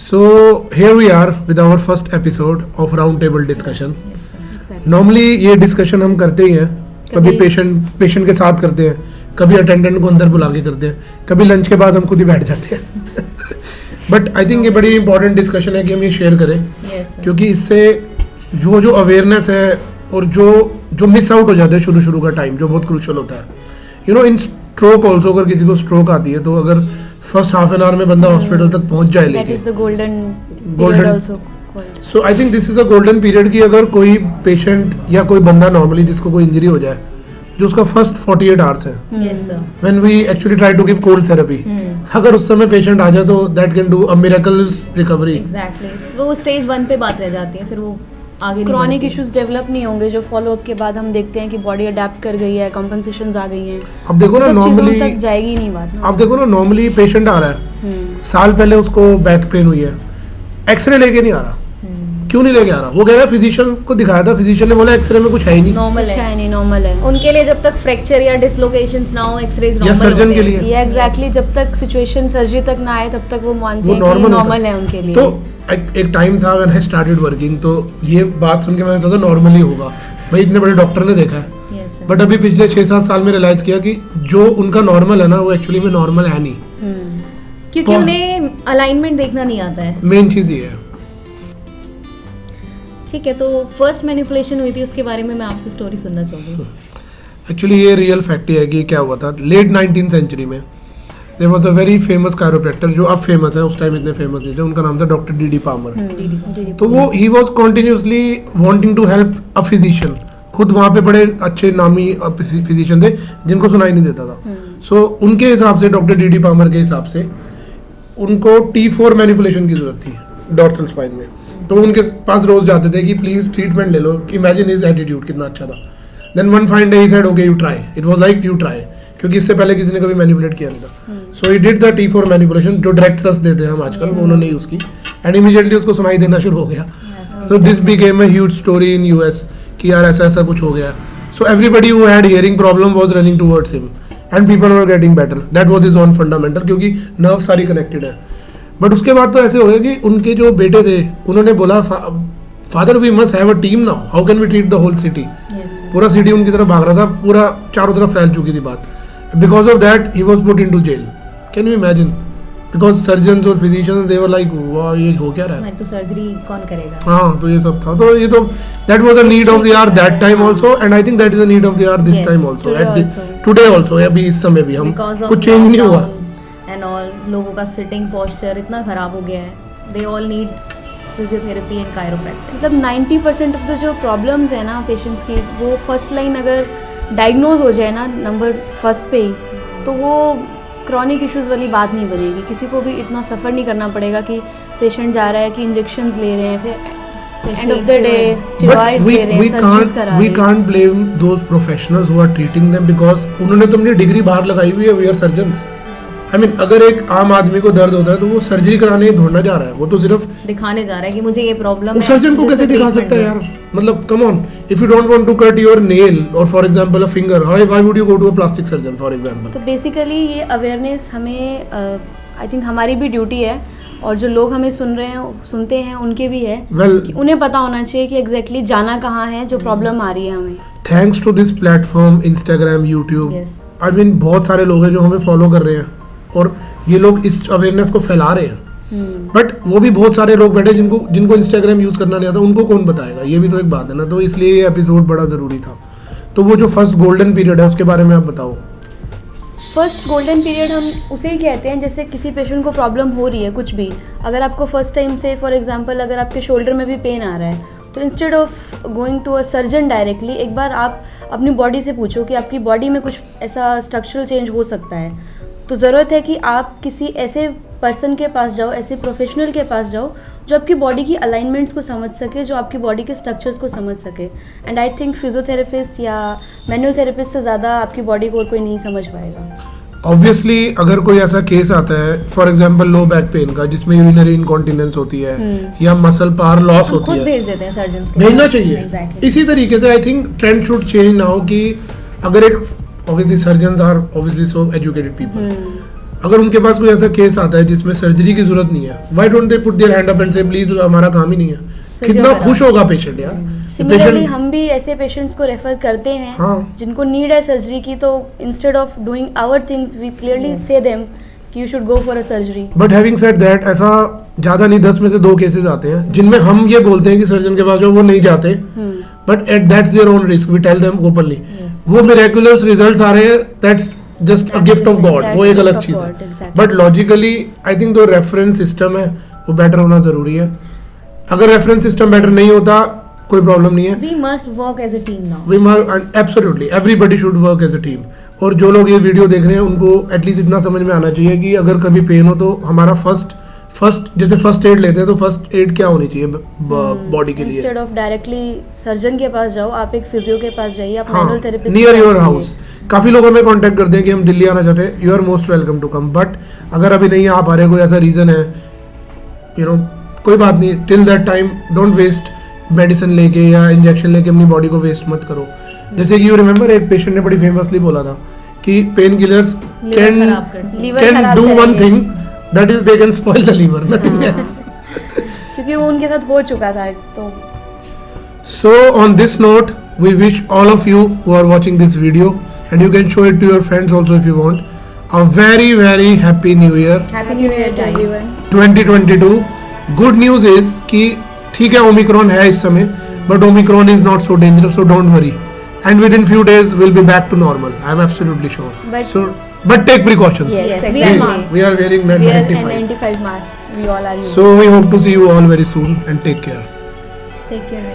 So here we are with our first episode of round table discussion. Normally ये discussion हम करते ही हैं, कभी पेशेंट के साथ करते हैं, कभी अटेंडेंट को अंदर बुला के करते हैं, कभी लंच के बाद हम खुद ही बैठ जाते हैं. बट आई थिंक ये बड़ी इंपॉर्टेंट डिस्कशन है कि हम ये शेयर करें, क्योंकि इससे जो अवेयरनेस है और जो मिस आउट हो जाता है शुरू का टाइम जो बहुत क्रूशल होता है. You know, in stroke also, अगर किसी को स्ट्रोक आती है तो अगर फर्स्ट हाफ एन आवर में बंदा हॉस्पिटल तक पहुंच जाए, लेकिन golden so I think this is a golden period कि अगर कोई पेशेंट या कोई बंदा नॉर्मली जिसको कोई इंजरी हो जाए, जो उसका फर्स्ट 48 आवर्स है, when we actually try to give cold therapy, अगर उस समय पेशेंट आ जाए तो that can do a miraculous recovery. Exactly, वो स्टेज 1 पे बात रह जाती है, फिर वो आगे क्रॉनिक इश्यूज डेवलप नहीं होंगे जो फॉलो अप के बाद हम देखते हैं कि बॉडी अडेप्ट कर गई है, कॉम्पेंसेशंस आ गई हैं. अब देखो ना, नॉर्मली तक जाएगी नहीं बात ना. अब देखो ना, नॉर्मली पेशेंट आ रहा है, साल पहले उसको बैक पेन हुई है, एक्सरे लेके नहीं आ रहा. क्यों नहीं लेके आ रहा? वो गया फिजिशियन को दिखाया था, फिजिशियन ने बोला एक्सरे में कुछ है ही नहीं, नॉर्मल है. उनके लिए जब तक फ्रैक्चर या डिसलोकेशंस ना हो, एक्सरेज नॉर्मल या सर्जन के लिए ये एग्जैक्टली जब तक सिचुएशन सर्जरी तक ना आए तब तक वो मानते हैं कि नॉर्मल है उनके लिए. तो एक टाइम था व्हेन आई स्टार्टेड वर्किंग, तो ये बात सुन के मैं सोचा नॉर्मली होगा भाई, इतने बड़े डॉक्टर ने देखा है. बट अभी पिछले 6-7 साल में रियलाइज किया कि जो उनका नॉर्मल है ना, वो एक्चुअली में नॉर्मल है नहीं, क्योंकि उन्हें अलाइनमेंट देखना नहीं आता है. मेन चीज ये है. ठीक है, तो फर्स्ट मैनिपुलेशन हुई थी, उसके बारे में मैं आपसे स्टोरी सुनना चाहूँगी. एक्चुअली ये रियल फैक्ट ही है कि क्या हुआ था लेट 19th सेंचुरी में. There was a very famous chiropractor, जो अब फेमस है, उस टाइम इतने फेमस नहीं थे. उनका नाम था डॉक्टर डी पामर. तो वो he was continuously wanting to help a physician. खुद वहाँ पे बड़े अच्छे नामी फिजिशियन थे जिनको सुनाई नहीं देता था. सो उनके हिसाब से, डॉक्टर डी पामर के हिसाब से, उनको T4 मैनिपुलेशन की जरूरत थी डॉर्सल स्पाइन में. तो उनके पास रोज जाते थे कि प्लीज ट्रीटमेंट ले लो. इमेजिन हिज एटीट्यूड कितना अच्छा था. Then one fine day he said okay you try. It was like you try, क्योंकि इससे पहले किसी ने कभी मैनिपुलेट किया नहीं था. So he did the T4 manipulation, जो डायरेक्ट थ्रस्ट देते हैं हम आजकल, वो उन्होंने यूज की, एंड इमीडिएटली उसको सुनाई देना शुरू हो गया. So this became a huge story in US कि यार ऐसा कुछ हो गया. So everybody who had hearing problem was running towards him and people were getting better. That was his own fundamental, क्योंकि नर्व सारी कनेक्टेड है. बट उसके बाद तो ऐसे हो गया कि उनके जो बेटे थे, उन्होंने बोला father we must have a team now, how can we treat the whole city. पूरा सिटी उनकी तरफ भाग रहा था, पूरा चारों तरफ फैल चुकी थी बात. Because of that he was put into jail. Can you imagine? Because surgeons और फिजिशियंस दे वर लाइक वाह, ये हो क्या रहा है, तो सर्जरी कौन करेगा. हाँ, तो ये सब था. तो ये तो that was a need of the hour that time also, and I think that is a need of the hour this time also, at today also. अभी इस समय भी हम कुछ चेंज नहीं हुआ. एंड ऑल लोगों का सिटिंग पोस्चर इतना खराब हो गया है, they all need physiotherapy and chiropractic. मतलब 90% ऑफ द जो प्रॉब्लम्स है ना पेशेंट्स की, वो फर्स्ट लाइन अगर डायग्नोज हो जाए ना नंबर फर्स्ट पे ही, तो वो क्रॉनिक इश्यूज वाली बात नहीं बनेगी. किसी को भी इतना सफ़र नहीं करना पड़ेगा कि पेशेंट जा रहा है कि इंजेक्शंस ले रहे हैं, फिर end of the day steroids ले रहे हैं, सर्जरीज करा रहे हैं. We can't blame those professionals who are treating them because उन्होंने तो अपनी डिग्री बाहर लगाई हुई है. We are surgeons. I mean, अगर एक आम आदमी को दर्द होता है तो वो सर्जरी कराने ही दौड़ना जा रहा है, वो तो सिर्फ दिखाने जा रहा है कि मुझे ये प्रॉब्लम है. सर्जन को कैसे दिखा सकता है यार? मतलब come on, if you don't want to cut your nail और for example a finger, why would you go to a plastic surgeon for example? तो बेसिकली ये अवेयरनेस हमें आई थिंक हमारी भी ड्यूटी है, और जो लोग हमें सुनते हैं उनके भी है. कि उन्हें पता होना चाहिए कि एग्जैक्टली जाना कहाँ है, जो प्रॉब्लम आ रही है हमें. Thanks to this platform, Instagram, YouTube, I mean बहुत सारे लोग हैं जो हमें फॉलो कर रहे हैं और ये लोग इस अवेयरनेस को फैला रहे हैं. बट वो भी बहुत सारे लोग बैठे जिनको इंस्टाग्राम यूज करना नहीं आता, उनको कौन बताएगा? ये भी तो एक बात है ना. तो इसलिए ये एपिसोड बड़ा जरूरी था. तो वो जो फर्स्ट गोल्डन पीरियड है उसके बारे में आप बताओ. फर्स्ट गोल्डन पीरियड हम उसे ही कहते हैं जैसे किसी पेशेंट को प्रॉब्लम हो रही है कुछ भी. अगर आपको फर्स्ट टाइम से फॉर एग्जांपल अगर आपके शोल्डर में भी पेन आ रहा है, तो instead of going to a surgeon directly, एक बार आप अपनी बॉडी से पूछो कि आपकी बॉडी में कुछ ऐसा स्ट्रक्चरल चेंज हो सकता है. तो ज़रूरत है कि आप किसी ऐसे पर्सन के पास जाओ, ऐसे प्रोफेशनल के पास जाओ जो आपकी बॉडी की अलाइनमेंट्स को समझ सके, जो आपकी बॉडी के स्ट्रक्चर्स को समझ सके. एंड आई थिंक फिजियोथेरेपिस्ट या मैनुअल थेरेपिस्ट से ज़्यादा आपकी बॉडी को और कोई नहीं समझ पाएगा. ऑब्वियसली अगर कोई ऐसा केस आता है for example low back pain का, जिसमें यूरिनरी इनकॉन्टिनेंस होती है या मसल पावर लॉस होती है, भेज देते हैं सर्जन्स, भेजना चाहिए. इसी तरीके से I think trend should change now कि अगर एक obviously surgeons are obviously so educated people, अगर उनके पास कोई ऐसा केस आता है जिसमें सर्जरी की जरूरत नहीं है, why don't they put their hand up and से प्लीज हमारा काम ही नहीं है? कितना Physiotherapy. खुश होगा पेशेंट यार. सिमिलरली Patient- हम भी ऐसे पेशेंट्स को रेफर करते हैं हाँ. जिनको नीड है सर्जरी की, तो instead of doing our things we clearly say them कि you should go for a surgery. But having said that, ऐसा ज्यादा नहीं, 10 में से 2 केसेस आते हैं जिनमें हम ये बोलते हैं कि सर्जन के पास जो वो नहीं जाते, but at that's their own risk, we tell them openly. वो मिरेकुलस रिजल्ट्स आ रहे हैं, that's just a gift of God, वो एक अलग चीज है. बट लॉजिकली आई थिंक जो रेफरेंस सिस्टम है वो बेटर होना जरूरी है. अगर रेफरेंस सिस्टम बेटर नहीं होता कोई प्रॉब्लम नहीं है. We must work as a team now. We must absolutely everybody should work as a team. और जो लोग ये वीडियो देख रहे हैं उनको एटलीस्ट इतना समझ में आना चाहिए कि अगर कभी पेन हो तो हमारा फर्स्ट जैसे फर्स्ट एड लेते हैं तो फर्स्ट एड क्या होनी चाहिए बॉडी के लिए. इंस्टेड ऑफ डायरेक्टली सर्जन के पास जाओ, आप एक फिजियो के पास जाइए, आप हाँ, manual therapist near your house. काफी लोग हमें कांटेक्ट करते हैं कि हम दिल्ली आना चाहते हैं. You are most welcome to come. But अगर अभी नहीं आ पा रहे, कोई ऐसा रीजन है, यू नो, कोई बात नहीं. Till that time don't waste medicine लेके या इंजेक्शन लेके अपनी बॉडी को वेस्ट मत करो. जैसे कि यू रिमेम्बर एक पेशेंट ने बड़ी फेमसली बोला था कि pain killers can do one thing, that is they can spoil the liver, nothing else. क्योंकि वो उनके साथ हो चुका था. तो So on this note, we wish all of you who are watching this video, and you can show it to your friends also if you want, a very very happy new year Happy New Year, guys. everyone. 2022. Good news is कि ठीक है Omicron है इस समय, but Omicron is not so dangerous, so don't worry. And within few days we'll be back to normal. I am absolutely sure. But take precautions. Yes, We exactly. are masked. We are wearing We are N95. N95 masks. We all are using. So we hope to see you all very soon and take care. Take care.